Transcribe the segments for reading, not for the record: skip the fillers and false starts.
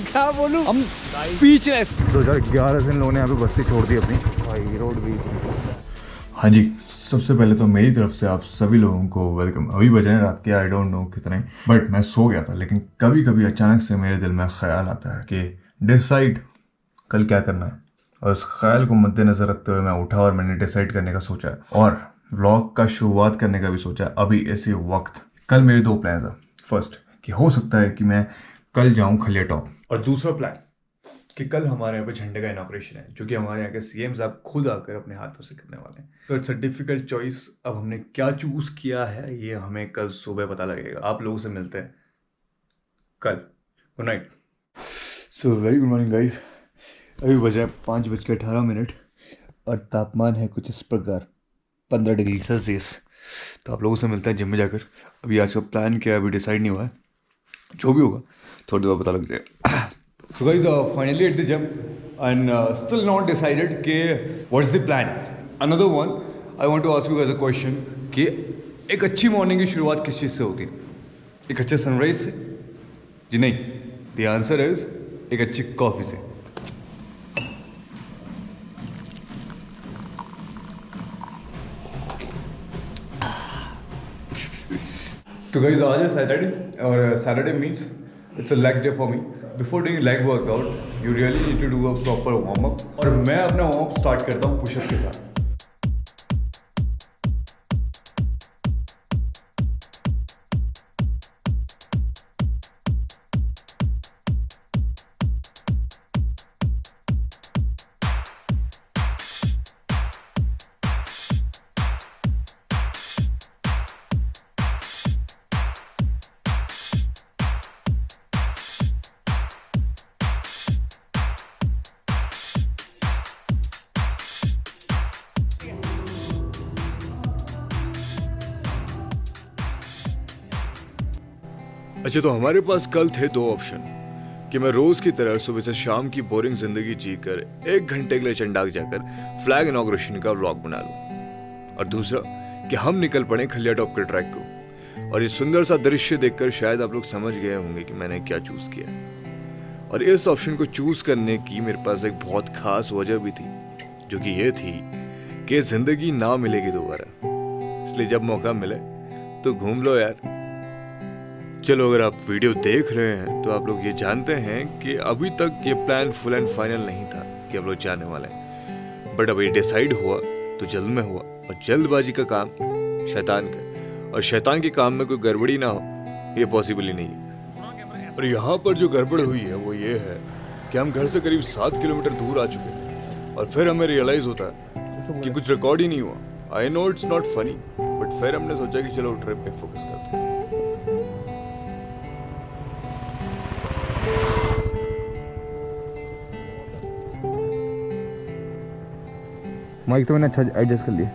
क्या बोलूं हम स्पीचलेस। 2011 से इन लोगों ने यहाँ पे बस्ती छोड़ दी अपनी भाई रोड भी। हाँ जी, सबसे पहले तो मेरी तरफ से आप सभी लोगों को वेलकम। अभी बजे हैं रात के आई डोंट नो कितने, बट मैं सो गया था। लेकिन कभी कभी अचानक से मेरे दिल में ख्याल आता है कि डिसाइड कल क्या करना है, और उस ख्याल को मद्देनजर रखते हुए मैं उठा और मैंने डिसाइड करने का सोचा है और व्लॉग का शुरुआत करने का भी सोचा है अभी इसी वक्त। कल मेरे दो प्लान्स हैं। फर्स्ट कि हो सकता है कि मैं कल जाऊं खलिया टॉप, और दूसरा प्लान कि कल हमारे यहाँ पे झंडे का इनॉग्रेशन है जो कि हमारे यहाँ के सीएम साहब खुद आकर अपने हाथों से करने वाले हैं। तो इट्स अ डिफिकल्ट चॉइस। अब हमने क्या चूज किया है ये हमें कल सुबह पता लगेगा। आप लोगों से मिलते हैं कल। Good night. So very good morning guys. अभी बजे 5:18 और तापमान है कुछ इस प्रकार 15 डिग्री सेल्सियस। तो आप लोगों से मिलते हैं जिम में जाकर। अभी आज का प्लान क्या है अभी डिसाइड नहीं हुआ है, जो भी होगा थोड़ी देर पता लग जाएगा। So guys, finally at the gym and still not decided कि what's the plan. Another one, I want to ask you guys a question कि एक अच्छी मॉर्निंग की शुरुआत किस चीज़ से होती है? एक अच्छे सनराइज से? जी नहीं, the answer is एक अच्छी कॉफ़ी से। तो गाइस आज है सैटरडे और Saturday means it's a leg day for me. Before doing leg workout you really need to do a proper warm up, और मैं अपना वार्म अप स्टार्ट करता हूँ पुशअप के साथ। अच्छा, तो हमारे पास कल थे दो ऑप्शन कि मैं रोज की तरह सुबह से शाम की बोरिंग जिंदगी जीकर 1 घंटे के लिए चंडाक जाकर फ्लैग इनॉग्रेशन का व्लॉग बना लूं, और दूसरा कि हम निकल पड़े खलिया टॉप के ट्रैक को। और ये सुंदर सा दृश्य देखकर शायद आप लोग समझ गए होंगे कि मैंने क्या चूज किया। और इस ऑप्शन को चूज करने की मेरे पास एक बहुत खास वजह भी थी, जो कि ये थी कि जिंदगी ना मिलेगी दोबारा, इसलिए जब मौका मिले तो घूम लो यार। चलो, अगर आप वीडियो देख रहे हैं तो आप लोग ये जानते हैं कि अभी तक ये प्लान फुल एंड फाइनल नहीं था कि आप लोग जाने वाले हैं, बट अभी डिसाइड हुआ तो जल्द में हुआ। और जल्दबाजी का काम शैतान का, और शैतान के काम में कोई गड़बड़ी ना हो ये पॉसिबल ही नहीं है। और यहाँ पर जो गड़बड़ हुई है वो ये है कि हम घर से करीब 7 किलोमीटर दूर आ चुके थे, और फिर हमें रियलाइज होता है कि कुछ रिकॉर्ड ही नहीं हुआ। I know it's not funny, but फिर हमने सोचा कि चलो ट्रिप पे फोकस करते हैं। माइक तो मैंने अच्छा एडजस्ट कर लिया।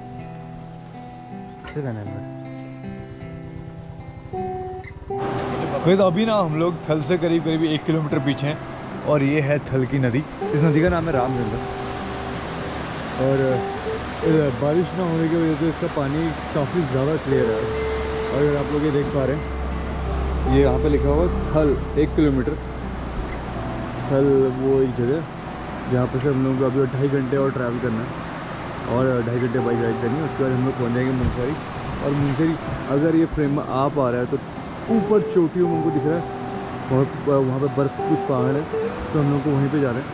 तो अभी ना हम लोग थल से करीब 1 किलोमीटर पीछे हैं, और ये है थल की नदी। इस नदी का नाम है रामगंगा। और बारिश ना होने की वजह से इसका पानी काफ़ी ज़्यादा क्लियर है। और अगर आप लोग ये देख पा रहे हैं, ये यहाँ पे लिखा हुआ थल 1 किलोमीटर। थल वो एक जगह जहाँ पर से हम लोग को अभी 2.5 घंटे और ट्रैवल करना है, और 2.5 घंटे बाइक राइड करनी है। उसके बाद हम लोग पहुँच जाएंगे मुनस्यारी। और मुनस्यारी अगर ये फ्रेम में आप आ रहा है तो ऊपर चोटियों में उनको दिख रहा है, और वहाँ पे बर्फ़ कुछ पहाड़ है, तो हम लोग को वहीं पे जा रहे हैं।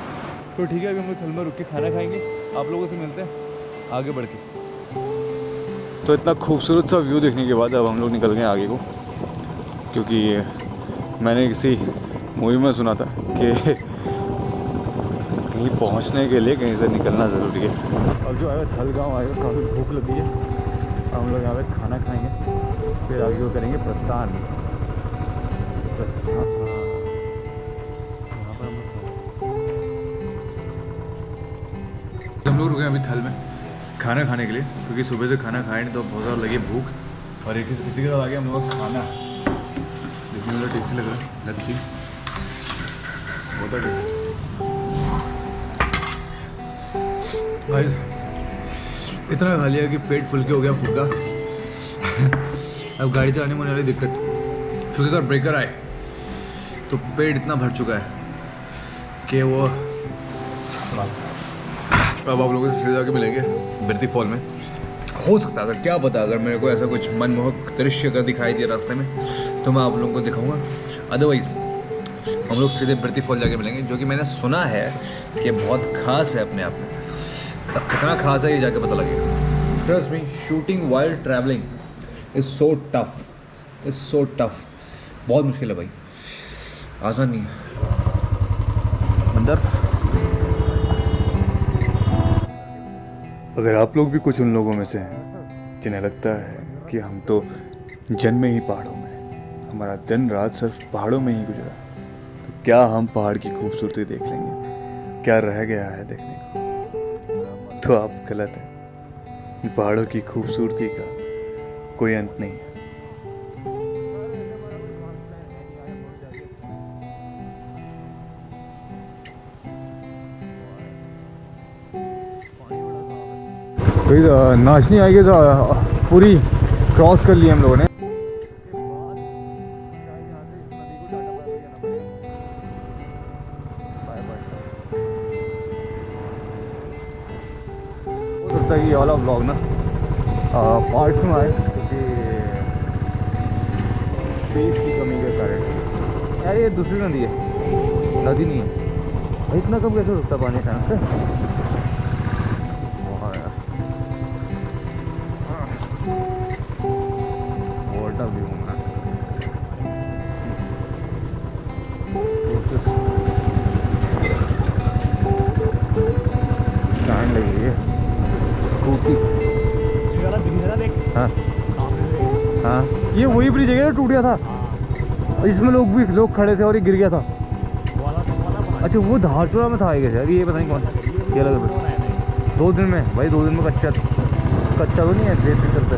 तो ठीक है, अभी हम लोग थल में रुक के खाना खाएंगे। आप लोगों से मिलते हैं आगे बढ़ के। तो इतना खूबसूरत सा व्यू देखने के बाद अब हम लोग निकल गए आगे को, क्योंकि मैंने किसी मूवी में सुना था कि कहीं पहुंचने के लिए कहीं से निकलना ज़रूरी है। अब जो है थल गाँव आएगा, काफ़ी भूख लगी है। हम लोग यहाँ पे खाना खाएंगे, फिर आगे वो करेंगे प्रस्थान। हम लोग रुके अभी थल में खाना खाने के लिए, क्योंकि सुबह से खाना खाए नहीं तो बहुत ज़्यादा लगी भूख। और एक किसी के साथ आ गया हम लोग का खाना, देखने वाला टेस्टी लग रहा है। लेट्स सी, बहुत टेस्टी। गाइस इतना खा लिया कि पेट फुल के हो गया फुल्का। अब गाड़ी चलाने में होने वाली दिक्कत, क्योंकि अगर ब्रेकर आए तो पेट इतना भर चुका है कि वो अब आप लोगों से सीधे जाके मिलेंगे बिरती फॉल में। हो सकता है, अगर क्या पता, अगर मेरे को ऐसा कुछ मनमोहक दृश्य अगर दिखाई दिया रास्ते में तो मैं आप लोगों को दिखाऊंगा। अदरवाइज हम लोग सीधे बिरती फॉल जाके मिलेंगे, जो कि मैंने सुना है कि बहुत खास है अपने आप में। अब कितना खास है ये जाके पता लगेगा। Trust me, shooting while travelling is so tough, is so tough. बहुत मुश्किल है भाई, आसान नहीं है। अंदर अगर आप लोग भी कुछ उन लोगों में से हैं जिन्हें लगता है कि हम तो जन्मे ही पहाड़ों में, हमारा दिन रात सिर्फ पहाड़ों में ही गुजरा, तो क्या हम पहाड़ की खूबसूरती देख लेंगे? क्या रह गया है देखने को? तो आप गलत हैं। इन पहाड़ों की खूबसूरती का कोई अंत नहीं है। नाचनी आएगी तो पूरी क्रॉस कर ली हम लोगों ने। हो सकता है कि ये वाला ब्लॉग ना पार्ट्स में आए, क्योंकि स्पेस की कमी के कारण। यार ये दूसरी नदी है, नदी नहीं है। इतना कम कैसे रुकता पानी अचानक से? स्टैंड लगी है स्कूटी। हाँ हाँ, ये वही ब्रिज है टूट गया था, इसमें लोग खड़े थे और ये गिर गया था। अच्छा, वो धारचूला में था आएगा यार, ये पता नहीं कौन सा। ये लगा 2 दिन में भाई, 2 दिन में कच्चा तो नहीं है, देर से चलते।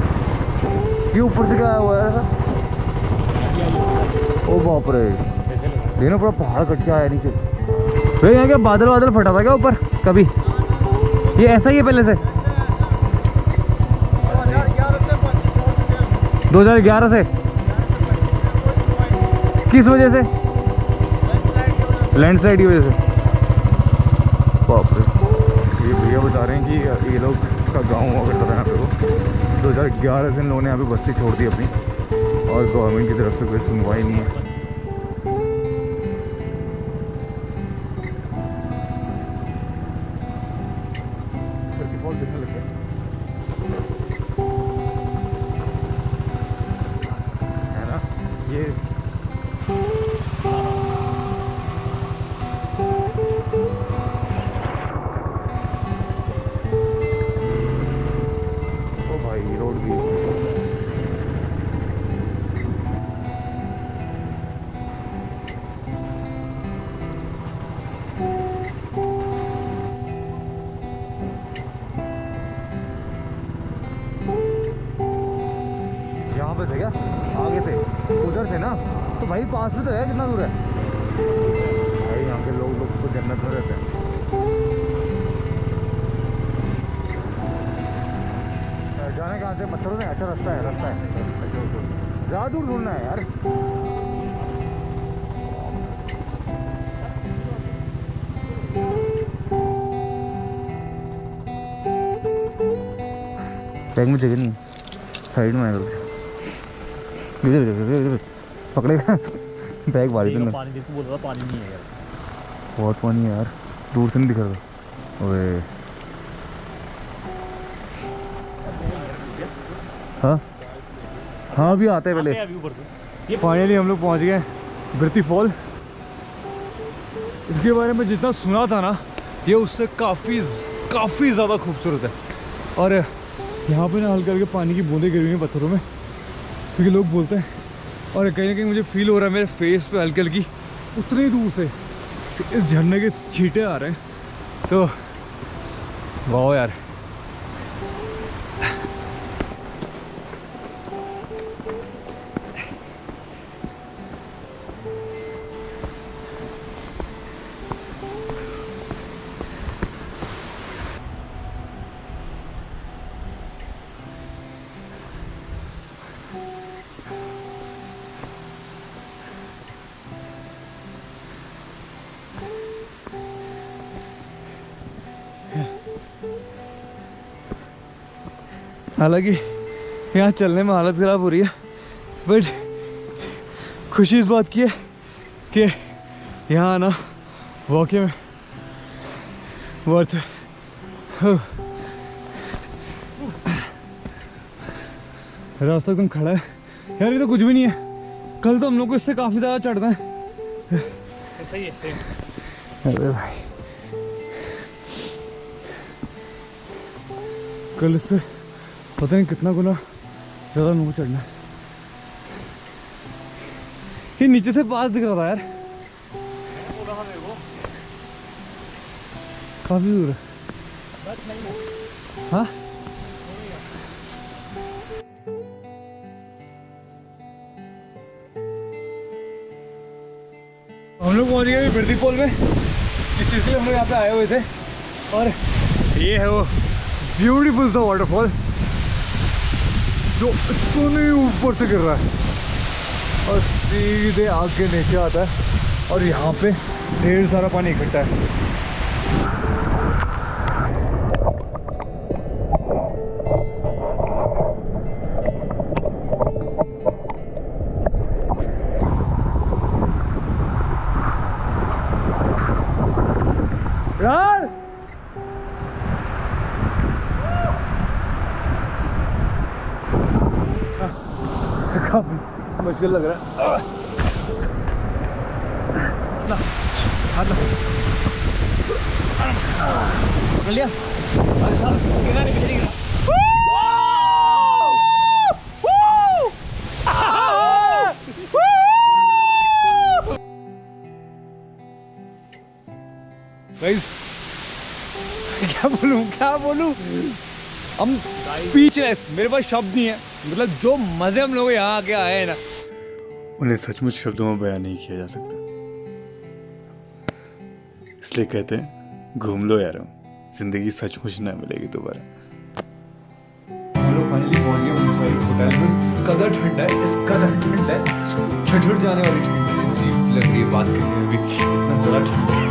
ये ऊपर से क्या आया हुआ है ऐसा? ओ बाप रे, देखना पूरा पहाड़ कट के आया नीचे। भाई यहाँ क्या बादल फटा था क्या ऊपर कभी? ये ऐसा ही है पहले से? 2011 से? किस वजह से? लैंडस्लाइड की वजह से। बाप रे, ये भैया बता रहे हैं कि ये लोग का गाँव हुआ करता था यहाँ पे। वो 2011 से इन लोगों ने यहाँ पे बस्ती छोड़ दी अपनी, और गवर्नमेंट की तरफ से कोई सुनवाई नहीं है। है ना ये ओ भाई, रोड भी यहाँ पे से क्या आगे से उधर से ना, तो भाई पास में तो है, कितना दूर है भाई? यहाँ के लोग तो जन्नत में रहते हैं। जाने कहाँ से? पत्थरों से? अच्छा रास्ता है, रास्ता है। ज़्यादा दूर ढूंढना है यार। बैग में जगह नहीं, साइड में आएगा पकड़ेगा बैग भारी तो पानी देखो, बोल रहा पानी नहीं है यार, बहुत पानी है यार, दूर से नहीं दिख रहा। ओए हाँ हाँ, अभी आता है पहले। अभी ऊपर से फाइनली हम लोग पहुंच गए बिरती फॉल। इसके बारे में जितना सुना था ना, ये उससे काफ़ी ज़्यादा खूबसूरत है। और यहाँ पे ना हल्के हल्के पानी की बूंदें गिरी हुई हैं पत्थरों में, क्योंकि लोग बोलते हैं। और कहीं ना कहीं मुझे फील हो रहा है मेरे फेस पे हल्की हल्की उतनी दूर से इस झरने के छींटे आ रहे हैं। तो वाह यार, हालांकि यहाँ चलने में हालत ख़राब हो रही है, बट खुशी इस बात की है कि यहाँ आना वाकई में वर्थ है। रास्ता एकदम खड़ा है यार, ये तो कुछ भी नहीं है। कल तो हम लोग को इससे काफ़ी ज़्यादा चढ़ना है। सही है, सही। अरे भाई कल इससे पता नहीं कितना गुना ज़्यादा मुँह चढ़ना है। ये नीचे से पास दिख रहा था यार, काफ़ी दूर है। हाँ हम लोग पहुँच गए बिरदी पोल में। इस चीज़ के लिए हम लोग यहाँ पे आए हुए थे, और ये है वो ब्यूटीफुल सा वाटरफॉल जो इतने ऊपर से गिर रहा है और सीधे आगे नीचे आता है, और यहाँ पे ढेर सारा पानी इकट्ठा है। यार काफी मुश्किल लग रहा है। ना हाथ ला, पकड़ लिया। गिरा नहीं, पीछे गिरा। गाइस क्या बोलूं हम स्पीचलेस, मेरे पास शब्द नहीं है। मतलब जो मजे हम लोग यहाँ आके आए हैं ना, उन्हें सचमुच शब्दों में बयान नहीं किया जा सकता। इसलिए कहते हैं घूम लो यारों, जिंदगी सचमुच ना मिलेगी दोबारा। हम लोग फाइनली पहुंच गए होटल में। इस कदर ठंडा है, इस कदर ठंडा है, ठिठुर जाने वाली ठंड लग रही है बात करने में भी, इतना ज़्यादा ठंडा है।